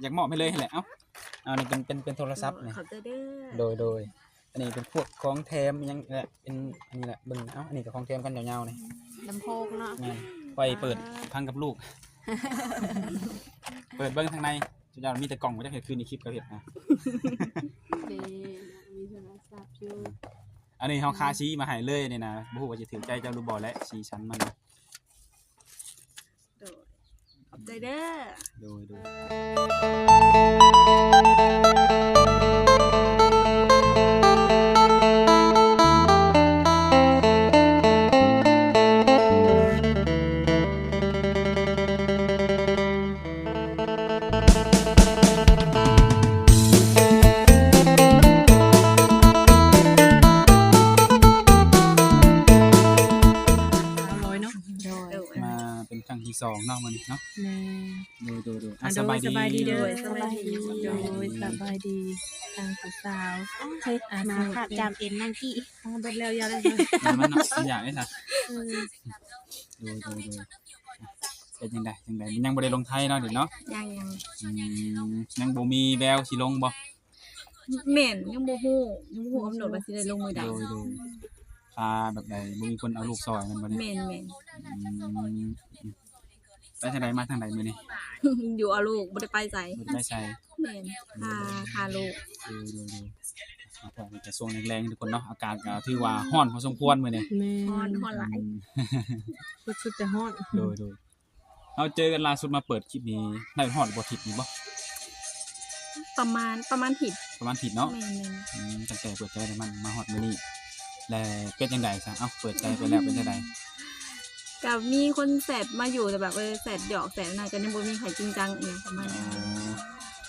อยากมอบให้เลยแหละเอ้าเอานี่เป็นโทรศัพท์นี่ขอบใจเด้อโดยอันนี้เป็นพวกของแถมยังแหละเป็นอันนี้แหละเบิ่งเอ้าอันนี้ก็ของแถมกันยาวๆนี่ ลำโพงเนาะ แม่นไปเปิดพังกับลูก เปิดเบิ่งทางในสุดยอดมีแต่กล่องบ่ได้เฮ็ดคืนในคลิปก็เฮ็ดนะ ดีมีโทรศัพท์อยู่ อันนี้เฮาคาชี้มาให้เลยนี่นะบ่ฮู้ว่าจะถือใจเจ้าหรือบ่และสีชั้นมันนะ โดยขอบใจเด้อ โดย300เนาะโดย โดย มาเป็นครั้งที่2เนาะมื้อนี้เนาะ แม่ โดย อ่ะ สบายดี สบายดีเด้อ สบายดี โดยสบายดีทางสาวเฮ้ยมาภาพจำเอ็นนั่งกี้เบิดแล้วยาเลย มันเนาะอยากได้ซะโดยเป็นจังไดมันยังบ่ได้ลงไทยเนาะเดี๋ยวเนาะ ยัง ยังบ่มีแววสิลงบ่ แม่นยังบ่ฮู้กำหนดว่าสิได้ลงมือใด โดยพาแบบใดบ่มีคนเอาลูกซอยมันบ่ได้ แม่น ไปทางใดมาทางใดมื้อนี้ อยู่เอาลูกบ่ได้ไปไส บ่ได้ไปใส่ แม่นพาลูก ตอนนี้ก็ช่วงแรงๆทุกคนเนาะอากาศก็ถือว่าร้อนพอสมควรมื้อนี้ แม่ ฮอนหลาย สุดแต่ฮ้อน โดยเราเจอกันล่าสุดมาเปิดคลิปนี้ได้ฮอดบ่ทิศนี่บ่ ประมาณผิด ประมาณทิศเนาะ แม่น ตั้งแต่เปิดใจได้มันมาฮอดมื้อนี้และเป็นจังไดซะเอ้าเปิดใจไปแล้วเป็นจังได ก็มีคนแซดมาอยู่แต่แบบแซดหยอกแซดน่ะก็ยังบ่มีใครจริงจังอีหยังประมาณนี้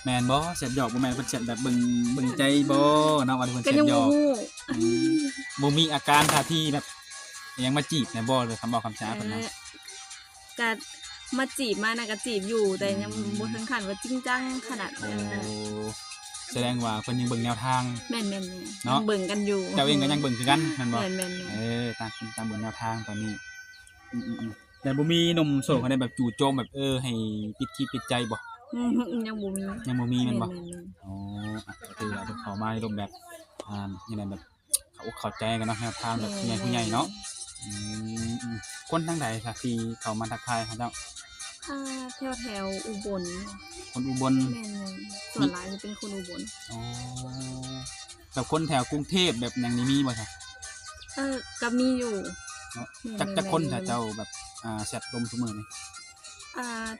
แม่นบ่เสร็จหยอกบ่แม่นเพิ่นเสร็จแบบเบิ่งใจบ่เนาะว่าเพิ่น ก็ เสร็จ ยัง หย บ่ อก ฮู้ บ่มีอาการท่าทีแบบอิหยังมาจีบแน่บ่เลยคำบอกคำช้าเพิ่นนะ ก็มาจีบมาน่ะก็จีบอยู่แต่ยังบ่ถึงขั้นว่าจริงจังขนาด โอ้ นั้นนะ แสดงว่าเพิ่นยังเบิ่งแนวทาง แม่น เนาะ ยังเบิ่งกันอยู่ เจ้าเองก็ยังเบิ่งคือกันแม่นบ่ แม่น ต่างคนต่างเบิ่งแนวทางตอนนี้แต่บ่มีหนุ่มโสดคนใดแบบจู่โจมแบบให้ปิดคิดปิดใจบ่ ยังบ่มี ยังบ่มีแม่นบ่ น อ๋อก็คือว่าเพิ่นเข้ามาในรูปแบบนี่แหละแบบเข้าใจกันเนาะแนวทางแบบผู้ใหญ่เนาะคนทางใดซะที่เข้ามาทักทายเขาเจ้า แถวอุบล คนอุบล แม่นส่วนหลายจะเป็นคนอุบล อ๋อแบบคนแถวกรุงเทพแบบอย่างนี้มีบ่จ๊ะ ก็มีอยู่ จักคนถ้าเจ้าแบบแชทลมซุมื้อนี่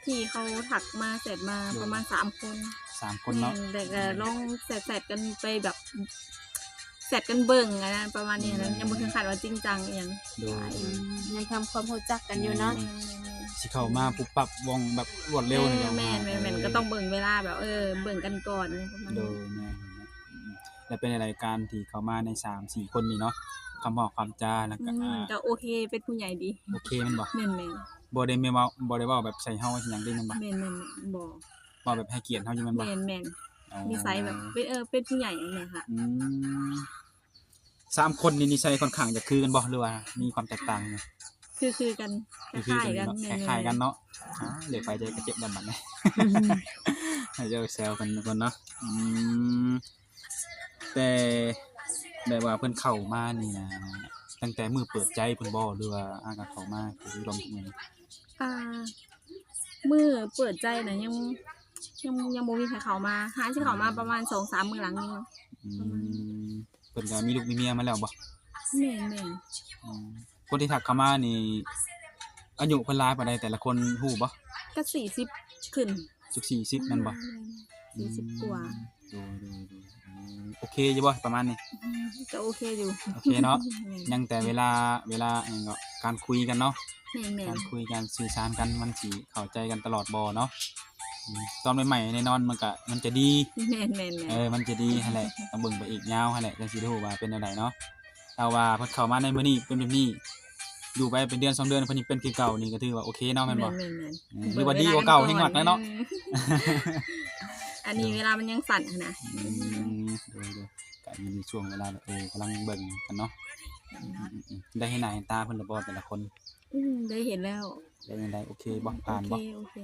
ที่เขาถักมาเสร็จมาประมาณ3 คน 3คนเนาะ แต่ก็ลองแซดกันไปแบบแซดกันเบิ่งอะนะประมาณนี้นะยังบ่ถึงขั้นว่าจริงจังอีหยัง โดย ยังทำความรู้จักกันอยู่เนาะ สิเข้ามาปุ๊บปั๊บวงแบบรวดเร็วนี่ แม่นก็ต้องเบิ่งเวลาแบบเบิ่งกันก่อนประมาณ โด นี้ ยแม่และเป็นรายการที่เข้ามาใน 3-4 คนนี่เนาะคำบอกความจาแล้วก็ ก็โอเคเป็นผู้ใหญ่ดี โอเคแมันบ่ แม่น บ่ได้เว้าแบบใส่เฮาสิหยังได้แม่นบ่ แม่นบ่ เว้าแบบให้เกียรติเฮาอยู่แม่นบ่ แม่นนิสัยแบบเป็นผู้ใหญ่นั่นแหละค่ะ 3คนนี่นิสัยค่อนข้างจะคือกันบ่หรือว่ามีความแตกต่างอยู่ คือกันค คือ ล้ายๆกัน เนาะคล้ายๆกันเนาะเหลือไปใจก็เจ็บดันบัดนี้ ให้เจ้าแซวกันทุกคนเนาะแต่แบบว่าเพิ่นเข้ามานี่นะตั้งแต่มื้อเปิดใจเพิ่นบ่หรือว่าก็เข้ามาคือลมทุกมื้อนี้ มือเปิดใจน่ะยังบ่มีใครเข้ามาหาสิเข้ามาประมาณ 2-3 มื้อหลังนี้ เพิ่นก็มีลูกมีเมียมาแล้วบ่ แม่น คนที่ทักเข้ามานี่อายุเพิ่นหลายปานใดแต่ละคนฮู้บ่ ก็40ขึ้น สัก40แม่นบ่ 40กว่า ดูโอเคอยู่บ่ประมาณนี้ ก็โอเคอยู่ โอเคเนาะยังแต่เวลาอิหยังก็การคุยกันเนาะ แม่ กาน รคุยกันสื่อสารกันมันสิเข้าใจกันตลอดบ่เนาะตอนใหม่ๆแน่นอนมันจะดี แม่น มันจะดีหั่นแหละต้องเบิ่งไปอีกยาวหั่นแหละจังสิรู้ว่าเป็นจังไดเนาะแต่ว่าเพิ่นเข้ามาในมื้อนี้เป็นแบบนี้อยู่ไปเป็นเดือน2เดือนเพิ่นนี่เป็นคือเก่านี่ก็ถือว่าโอเคเนาะแม่นบ่หรือว่าดีกว่าเก่าแฮงมักแล้วเนาะ อันนี้เวลามันยังสั่นนะ ดูก็มีช่วงเวลาแบบกำลังเบิ่งกันเนาะได้เห็นหน้าเห็นตาเพิ่นละบ่แต่ละคน ได้เห็นแล้ว ได้จังไดโอเคบ่ผ่านบ่ โอเค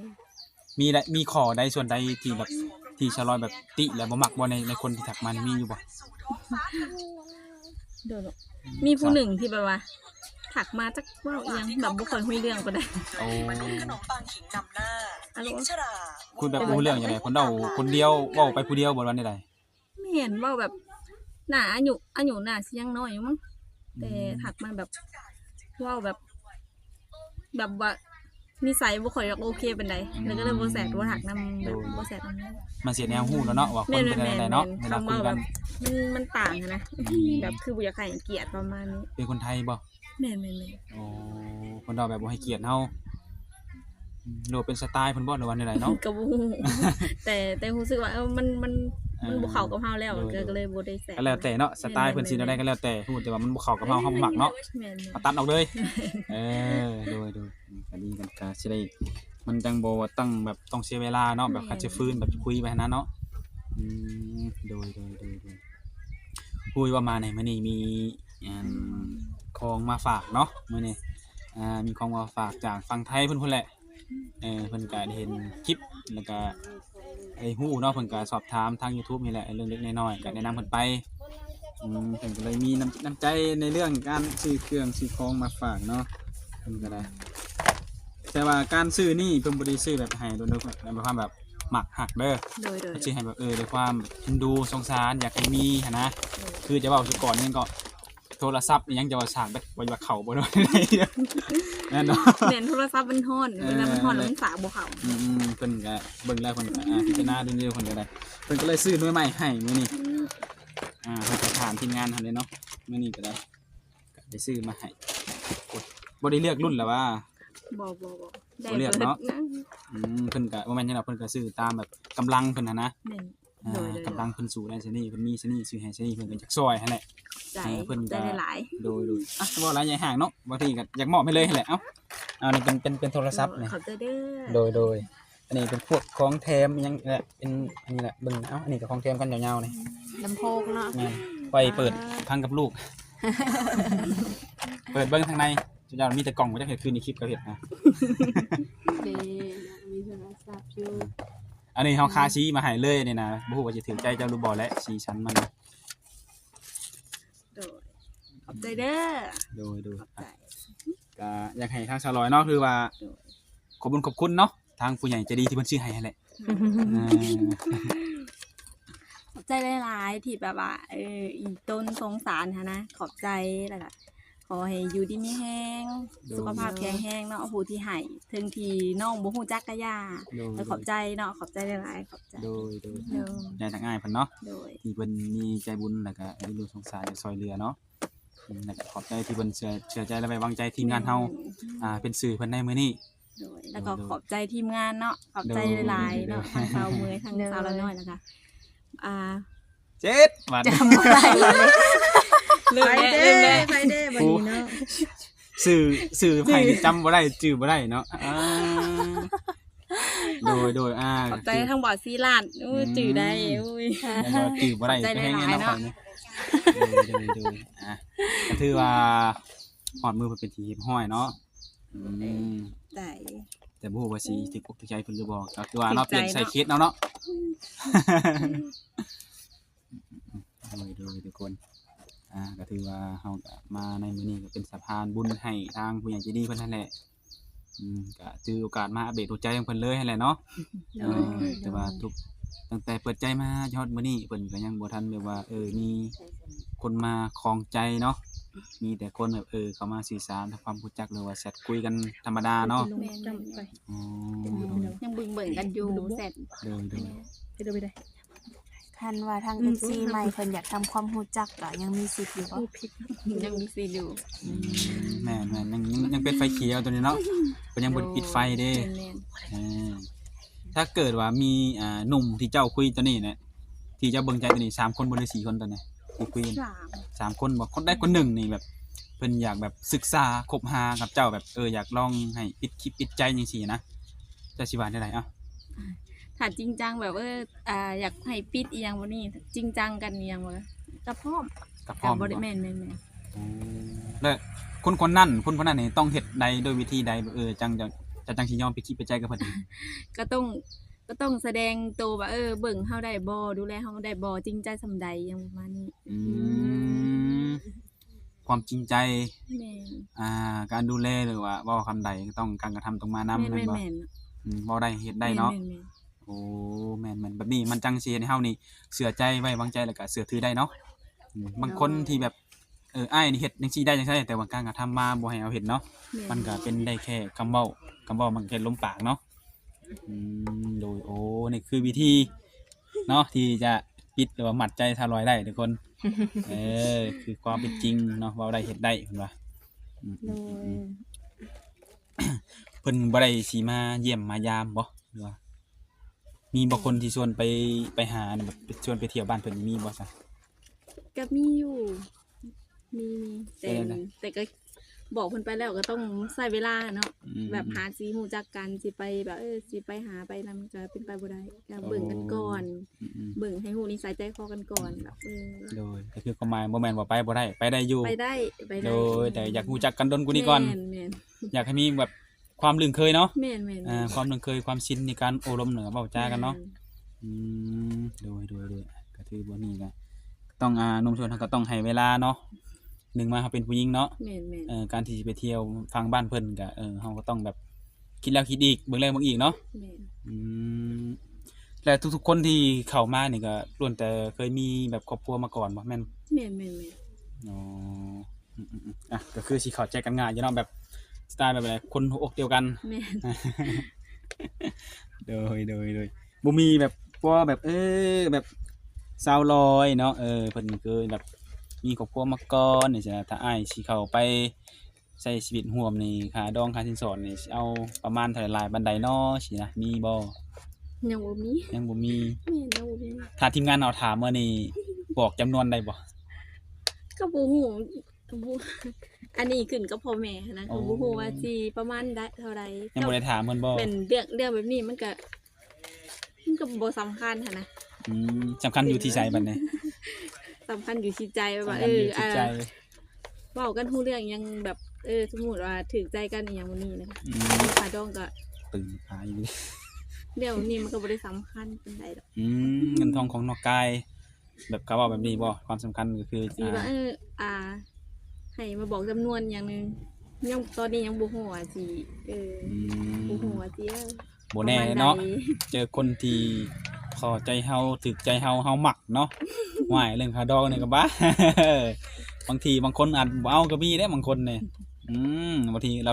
มีข้อใดส่วนใดที่แบบที่ชะลอยแบบติแล้วบ่มักบ่ในคนที่ทักมานี่มีอยู่บ่ โดนมีผู้หนึ่งที่แบบว่าถักมาจักเว่าเอียงแบบบ่ค่อยคุยเรื่องก็ได้ โอ้ ขนมปังขิงนำหน้าหญิงชรา คุณแบบรู้เรื่องจังได๋คนเดาคนเดียวเว้าไปผู้เดียวบ่ว่าได้ใด ไม่เห็นว่าแบบหน้าอายุหน้าสิยังน้อยอยู่มั้งแต่ถักมาแบบเว่าแบบว่านิสัยบ่ค่อยโอเคปานใดแล้วก็เลยบ่แสดบ่ถักนำแบบบ่แสดนำ มันเสียแนวฮู้แล้วเนาะว่าคนเป็นอะไรเนาะเวลาคุยกัน มันต่างกันนะแบบคือบ่อยากให้เกียรติประมาณนี้ เป็นคนไทยบ่ แม่น โอ้คนเดาแบบบ่ให้เกียรติเฮาโดดเป็นสไตล์เพิ่นบ่หรือว่าได้ใดเนาะ ๆก็บ่ฮู้แต่รู้สึกว่ามันบ่เข้ากับเฮาแล้วก็เลยบ่ได้แสด ก็แล้วแต่เนาะสไตล์เพิ่นสิแนวใดก็แล้วแต่ฮู้แต่ว่ามันบ่เข้ากับเฮาบ่มักเนาะ แม่น เอาตัดออกเลยโดยก็ดีกันก็สิได้มันจังบ่ต้องแบบต้องเสียเวลาเนาะแบบคัดสิฟื้นแบบคุยไปนั้นเนาะโดยคุยว่ามาในมื้อนี้มีของมาฝากเนาะมื้อนี้มีของมาฝากจากฝั่งไทยเพิ่นพุ่นแหละเพิ่นก็ได้เห็นคลิปแล้วก็ไอ้ฮู้เนาะเพิ่นก็สอบถามทาง YouTube นี่แหละเรื่องเล็กน้อยๆก็แนะนำเพิ่นไปเพิ่นก็เลยมีน้ำใจในเรื่องการซื้อเครื่องซื้อของมาฝากเนาะเพิ่นก็ได้แต่ว่าการซื้อนี่เพิ่นบ่ได้ซื้อแบบให้โดนๆแบบความแบบหมักหักเด้อ โดย ซื้อให้แบบด้วยความเอ็นดูสงสารอยากให้มีหันนะคือจะเว้าซะก่อนนี่ก็โทรศัพท์อีหยังจะว่าสร้างแบบว่าเข้าบ่ได้นั่นเนาะ แม่นโทรศัพท์มันฮ้อนเวลามันฮ้อนแล้วมันฝากบ่เข้า เพิ่นก็เบิ่งแล้วเพิ่นก็พิจารณาดูเพิ่นก็ได้เพิ่นก็เลยซื้อหน่วยใหม่ให้มื้อนี้ให้ไปถามทีมงานหั่นเลยเนาะมื้อนี้ก็ได้ก็ได้ซื้อมาให้บ่ได้เลือกรุ่นแล้วว่า บ่ได้ บ่เลือกเนาะ เพิ่นก็บ่แม่นหยังดอกเพิ่นก็ซื้อตามแบบกำลังเพิ่นน่ะนะ แม่น กำลังเพิ่นสู้ได้ซะนี่เพิ่นมีซะนี่ซื้อให้ซะนี่เพิ่นก็อยากซอยหั่นแหละ ใจ เพิ่นก็ ใจหลาย โดยบ่หลายใหญ่ห่างเนาะบางทีก็อยากมอบให้เลยหั่นแหละเอ้านี่เป็นโทรศัพท์นี่ ขอบใจเด้อ โดยอันนี้เป็นพวกของแถมอิหยังแหละเป็นอันนี้แหละเบิ่งอันนี้ก็ของแถมกันยาวๆนี่ ลำโพงเนาะ แม่นไว้เปิดพังกับลูก เปิดเบิ่งทางในเจ้ามีแต่กล่องบ่ได้เฮ็ดคืนในคลิปก็เฮ็ดนะ เด้มีโทรศัพท์อยู่ อันนี้เฮาคาซีมาให้เลยนี่นะบ่ฮู้ว่าสิถึงใจเจ้าหรือบ่และสีชั้นมัน โดยขอบใจเด้อ โดย ขอบใจ ก็อยากให้ทางชาวลอยเนาะคือว่าขอบคุณเนาะทางผู้ใหญ่ใจดีที่เพิ่นซื้อให้นั่นแหละ ขอบใจหลายๆที่แบบว่าอีต้นสงสารฮะนะขอบใจแล้วก็ขอให้อยู่ดีมีแห้งสุขภาพแข็งแรงเนาะผู้ที่ให้ถึงที่น้องบ่ฮู้จักกะย่าแล้วขอบใจเนาะขอบใจหลายๆขอบใจ โดย โดย ยายทางอ้ายเพิ่นเนาะ โดย ที่เพิ่นมีใจบุญแล้วก็ดูสงสารอยากซอยเหลือเนาะแล้วก็ขอบใจที่เพิ่นเชื่อใจและไว้วางใจทีมงานเฮาเป็นสื่อเพิ่นในมื้อนี้ โดยแล้วก็ขอบใจทีมงานเนาะขอบใจหลายๆเนาะทั้งสาวเมยทั้งสาวละน้อยนะคะเจ็ดวัน จำบ่ได้เลย ลืมแล้ว ไปเด้บัดนี้เนาะ สื่อไผนี่จำบ่ได้จื้อบ่ได้เนาะโดยขอบใจทั้งบอดซีลาดจื่อได้อุ้ย จื้อบ่ได้ ขอบใจ ไปให้ ห เงิ ลาน ยๆ เนาะ เนาะ โดยก็ถือว่าฮอดมือเพิ่นเป็นที่เรียบร้อยเนาะ ใจ แต่บ่ฮู้ว่าสิถึกอกถึกใจเพิ่นหรือบ่ก็คือว่าเนาะเปลี่ยนใส่เคสเนาะโดยทุกคนก็ถือว่าเฮาก็มาในมื้อนี้ก็เป็นสะพานบุญให้ทางผู้ใหญ่ใจดีเพิ่นนั่นแหละก็ถือโอกาสมาอัปเดตหัวใจของเพิ่นเลยนั่นแหละเนาะแต่ว่าตั้งแต่เปิดใจมายอดมื้อนี้เพิ่นก็ยังบ่ทันแบบว่ามีคนมาครองใจเนาะมีแต่คนแบบเขามาสื่อสารทำความรู้จักหรือว่าแชทคุยกันธรรมดาเนาะยังเบิ่งกันอยู่เสร็จ ไปได้ คันว่าทาง FC ใหม่เพิ่นอยากทำความรู้จักก็ยังมีสิทธิ์อยู่บ่ ยังมีซีอยู่ แม่ยังเป็นไฟเขียวตัวนี้เนาะเพิ่นยังบ่ได้ปิดไฟเด้ถ้าเกิดว่ามีหนุ่มที่เจ้าคุยตัวนี้เนี่ยที่เจ้าเบิ่งใจตัวนี้3คนบ่หรือ4คนตัวนี้ที่คุย3คนบ่คนใดคนหนึ่งนี่แบบเพิ่นอยากแบบศึกษาคบหากับเจ้าแบบอยากลองให้ปิดคลิปปิดใจจังซี่นะจะสิว่าได้ไดถ้าจริงจังแบบอยากให้ปิดอีหยังบ่นี่จริงจังกันอีหยังบ่ก็พร้อมบ่ได้แม่นแล้วคนนั้นนี่ต้องเฮ็ดใดโดยวิธีใดจังจะ จะจังสิยอมไปคิดไปใจกับเพิ่น ก็ต้องแสดงตัวว่าเบิ่งเฮาได้บ่ดูแลเฮาได้บ่จริงใจส่ำใดอย่างประมาณนี้ อืมความจริงใจ แม่น การดูแลหรือว่าเว้าคำใดก็ต้องการกระทำตรงมานำ แม่น แม่นบ่ แม่น เว้าได้เฮ็ดได้เนาะ แม่น โอ้แม่นๆแบบนี้มันจังสิเฮ็ดให้เฮานี่เชื่อใจไว้วางใจแล้วก็เชื่อถือได้เนาะบางคนที่แบบอ้ายนี่เฮ็ดจังซี่ได้จังซี่แต่ว่าการกระทำมาบ่ให้เอาเฮ็ดเนาะ ๆ มันก็เป็นได้แค่คำเว้ามันแค่ลมปากเนาะโดยโอ้นี่คือวิธีเนาะที่จะปิดหรือว่ามัดใจทารอยได้ทุกคน คือความเป็นจริงเนาะเว้าได้เฮ็ดได้เพิ่นว่าอืม โดย เพิ่นบ่ได้สิมาเยี่ยมมายามบ่หรือว่ามีบ่คนที่ชวนไปหาแบบชวนไปเที่ยวบ้านเพิ่นมีบ่ซะ ก็มีอยู่มีแต่ เป็นไง แต่ก็บอกเพิ่นไปแล้วก็ต้องใช้เวลาเนาะ อืม แบบหาสิรู้จักกันสิไปแบบสิไปหาไปนำก็เป็นไปบ่ได้ก็เบิ่งกันก่อน อืม เบิ่งให้ฮู้นิสัยใจคอกันก่อนแบบ โดยก็คือความหมายบ่แม่นว่าไปบ่ได้ไปได้อยู่ ไปได้ โดยแต่อยากรู้จักกันดนกว่านี้ก่อน แม่น อยากให้มีแบบความลื่นเคยเนาะ แม่น ความลื่นเคยความชินในการโอลมเหนือเว้าจากันเนาะโดยก็ถือว่านี่ก็ต้องหนุ่มชนเขาก็ต้องให้เวลาเนาะหนึ่งมาเขาเป็นผู้หญิงเนาะ แม่น การที่จะไปเที่ยวฟังบ้านเพิ่นก็เราก็ต้องแบบคิดแล้วคิดอีกเบิ่งแล้วเบิ่งอีกเนาะ แม่น อืมและทุกๆคนที่เข้ามานี่ก็ล้วนแต่เคยมีแบบครอบครัวมาก่อนบ่แม่น แม่น อ๋อก็คือสิเข้าใจกันง่ายอยู่เนาะแบบสไตล์แบบอะไรคนหัวอกเดียวกัน แม่น โดยบ่มีแบบว่าแบบแบบสาวลอยเนาะเพิ่นเคยแบบมีครอบครัวมาก่อนนี่จ้ะถ้าอ้ายสิเข้าไปใช้ชีวิตร่วมนี่ค่าดองค่าสินสอดนี่สิเอาประมาณเท่าหลายบันไดเนาะสินะมีบ่ ยังบ่มี ยังบ่มี แม่นยังบ่มี ถ้าทีมงานเอาถามมานี่บอกจำนวนได้บ่ ก็บ่ฮู้บ่อันนี้ขึ้นกับพ่อแม่นะก็บ่ฮู้ว่าสิประมาณได้เท่าใด ยังบ่ได้ถามเพิ่นบ่ เป็นเรื่องแบบนี้มันก็บ่สำคัญหันนะ สำคัญอยู่ที่ใจบัดนี้ สำคัญอยู่ที่ใจว่า สำคัญอยู่ที่ใจ เว้ากันฮู้เรื่องยังแบบสมมุติว่าถูกใจกันอีหยังบ่นี้นะ อืม ค่าดองก็ ตื่นหาอยู่ เดี๋ยวนี้มันก็บ่ได้สำคัญปานใดดอก เงินทองของนอกกายแบบเขาว่าแบบนี้บ่ความสำคัญก็คือ สิว่าให้มาบอกจำนวนอย่างหนึงยังตอนนี้ยังบ่ฮู้ว่าสิบ่ฮู้ว่าสิ บ่แน่เนาะเจอคนที่พอใจเฮาถึกใจเฮามักเนาะว่ายเรื่องค่าดองนี่ก็บ้า บางทีบางคนอาจบ่เอาก็มีเด้บางคนนี่บางทีเ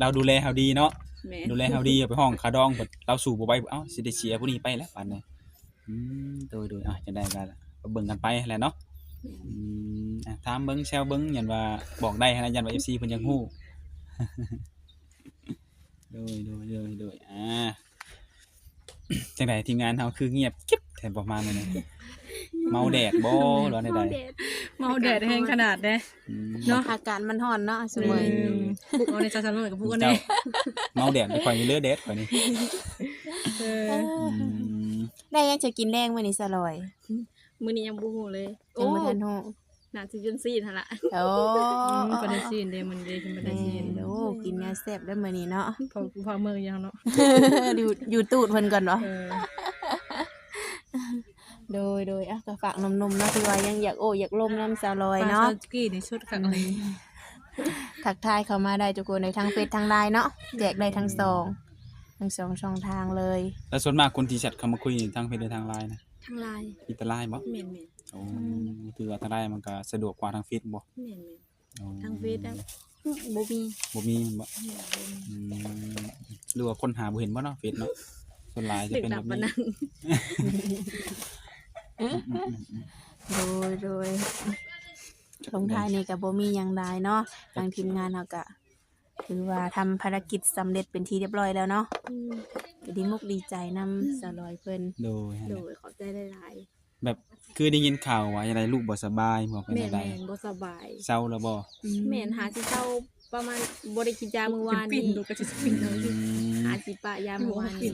ราดูแลเฮาดีเนาะ แม่ ดูแลเฮาดีเอาไปห้องค่าดองเพิ่นเราสู่บ่ไหวเอ้าสิได้เสียผู้นี้ไปแล้วปานนี้โดยจะได้กันก็เบิ่งกันไปแหละเนาะถามเบิ่งแซวเบิ่งยันว่าบอกได้นะยันว่า FC เพิ่นยังฮู้ โดยจังไดทีมงานเฮาคือเงียบกิ๊บแทนประมาณนั้นนะเมาแดดบ่หรือว่าใด เมาแดดแห้งขนาดเด้ ๆ เนาะ อากาศมันร้อนเนาะสมัย บุกเอาในซาซันเลยกับพวกกัน เจ้า เด้ เมาแดดไปข่อยนี่เลือแดดข่อยนี่ ได้ยังจะกินแรงมื้อนี้ซะลอย มื้อนี้ยังบ่ฮู้เลย ยังบ่ทันฮู้ น่าสิจนซีดหั่นล่ะ โอ้ ปฏิเสธเด้มันเด้กินปฏิเสธ โอ้กินแนวแซ่บได้อมื้อนี้เนาะ พอเมื่อยังเนาะ อยู่ตูดเพิ่นก่อนเนาะ เออ โดยก็ฝากหนุ่มๆเนาะที่ว่ายังอยากอยากลมน้ำสาวลอยเนาะ ปลซกี้ในชุดขังเลย ทักทายเข้ามาได้ทุกคนในทางเฟซทางไลน์เนาะแจกได้ทั้งสองช่องทางเลย แล้วส่วนมากคนที่แชทเข้ามาคุยทางเฟซหรือทางไลน์นะ ทางไลน์ มีแต่ไลน์บ่ แม่น โอ้ถือว่าทางไลน์มันก็สะดวกกว่าทางเฟซบ่ ๆแม่น โอ้ ๆทางเฟซอะบ่มี บ่มีบ่หรือว่าคนหาบ่เห็นบ่เนาะเฟซเนาะส่วนไลน์จะ ดึก เป็น ดั แบบ บ ปาน นี้ นั้น โดยลงท้ายนี่ก็บ่มีหยังใดเนาะทางทีมงานเฮาก็ถือว่าทำภารกิจสำเร็จเป็นที่เรียบร้อยแล้วเนาะก็ดีมุกดีใจนำสาวลอยเพิ่น โดย โดยขอบใจหลาย แบบคือได้ยินข่าวว่าอะไรลูกบ่สบายบ่เป็น ๆแม่ อะไร นๆบ่สบาย เศร้าแล้วบ่ แม่นหาสิเช้าประมาณบ่ได้กินยามื้อวาน ปิ่น นี้ ดูก็จะปิ่นเลย หาสิปะยามื้อวานนี้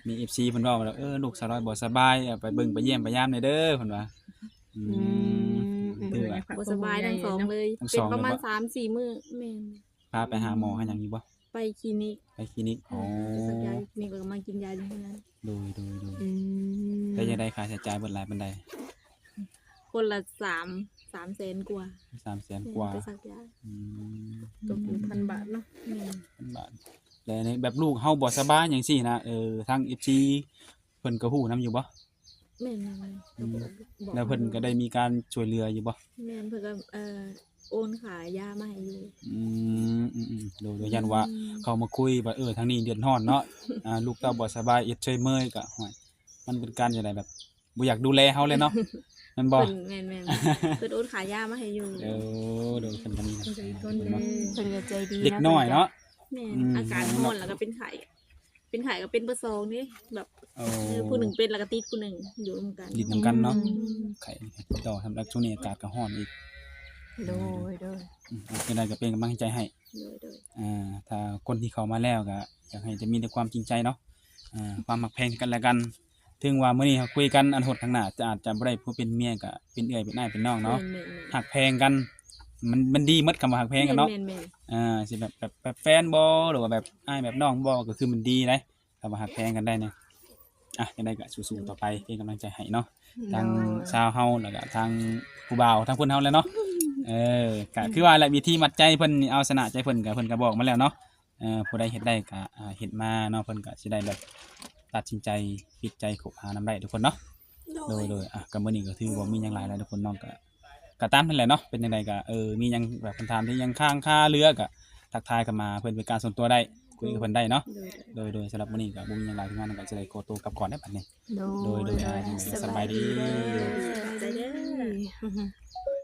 มี FC เพิ่นเว้าว่าลูกสาวน้อยบ่สบายไปเบิ่งไปเยี่ยมไปยามหน่อยเด้อเพิ่นว่าถือว่า บ่สบายทั้งสองเลย ทั้ง เป็ ส น องเลย ประมาณ บ่ 3-4 มื้อแม่น พาไปหาหมอหาหยังอยู่บ่ ไป ไปคลินิก ไปคลินิกอ๋อ ไปสักยาคลินิกแล้วก็มากินยาอยู่ที่นั้น โดย อืม ได้ยังได้ค่าใช้จ่ายเบิดหลายปานใด คนละ3 แสนกว่า 300,000กว่า ไปสักยา อืม ตกอยู่1,000 บาทเนาะ แม่น เป็นบาทแล้วในแบบลูกเฮาบ่สบายจังซี่นะทาง FC เพิ่นก็ฮู้นํอยู่บ่ แม่นๆ อืม บอก แล้วเพิ่นก็ได้มีการช่วยเหลืออยู่บ่ แม่นเพิ่นก็โอนขายยามาให้อยู่ โดยยันว่าเขามาคุยว่าทางนี้เดือดร้อนเนาะ ลูกเต้าบ่สบายเฉยเมยก็ฮ้วยมันเป็นการจังไดแบบบ่อยากดูแลเฮาเลยเนาะแม่นบ่ เพิ่นแม่นๆเพิ่นโอนขายยามาให้อยู่ โดยเพิ่นก็มีนะ ทนเลย เพิ่นก็ใจดี เด็กน้อยเนาะ แม่น อืม อาการร้อนแล้วก็เป็นไข้ก็เป็นเบอร์2นี่แบบ โอ้ ผู้หนึ่งเป็นแล้วก็ติดผู้หนึ่งอยู่ร่วมกัน ดิดนํกันเนาะ อืม ไข่ต่อทำรักช่วงนี้อากาศก็ร้อนอีก โดย จังไดก็เป็นกำลังใจให้ โดย ถ้าคนที่เข้ามาแล้วก็อยากให้จะมีแต่ความจริงใจเนาะความมักแพงกันและกัน ถึงว่ามื้อนี้เราคุยกันอันหดทางหน้าจะอาจจะบ่ได้ผู้เป็นเมียก็เป็นเอื้อยเป็นน้ายเป็นน้อง ๆ เนาะ แม่น หักแพงกัน มันดีหมดคำว่าหักแพงกันเนาะ แม่น สิแบบแฟนบ่หรือว่าแบบอ้ายแบบน้องบ่ก็คือมันดีเลยคำว่าหักแพงกันได้เนี่ยจังได๋ก็สู้ๆต่อไปเป็นกำลังใจให้เนาะทางชาวเฮาแล้วก็ทางผู้บ่าวทางเพิ่นเฮาแหล้วเนาะก็คือว่าแหละวิธีมัดใจเพิ่นนี่เอาชนะใจเพิ่นก็เพิ่นก็บอกมาแล้วเนาะผู้ใดเฮ็ดได้ก็เฮ็ดมาเนาะเพิ่นก็สิได้แบบตัดสินใจปิดใจคบหานำได้ทุกคนเนาะโดยก็มื้อนี้ก็ถือว่ามีหยังหลายแล้วทุกคนน้องก็ตามนั่นแหละเนาะเป็นจังไดก็มีหยังแบบคำถามที่ยังค้างคาเรือก็ทักทายกันมาเพิ่นเป็นการส่วนตัวได้คุยกับเพิ่นได้เนาะ ๆ โดยสำหรับมื้อนี้ก็บ่มีหยังหลายที่งานก็จะได้ขอตัวกลับก่อนได้อบัดนี้ โดย โดยสบายดี ใจเด้อ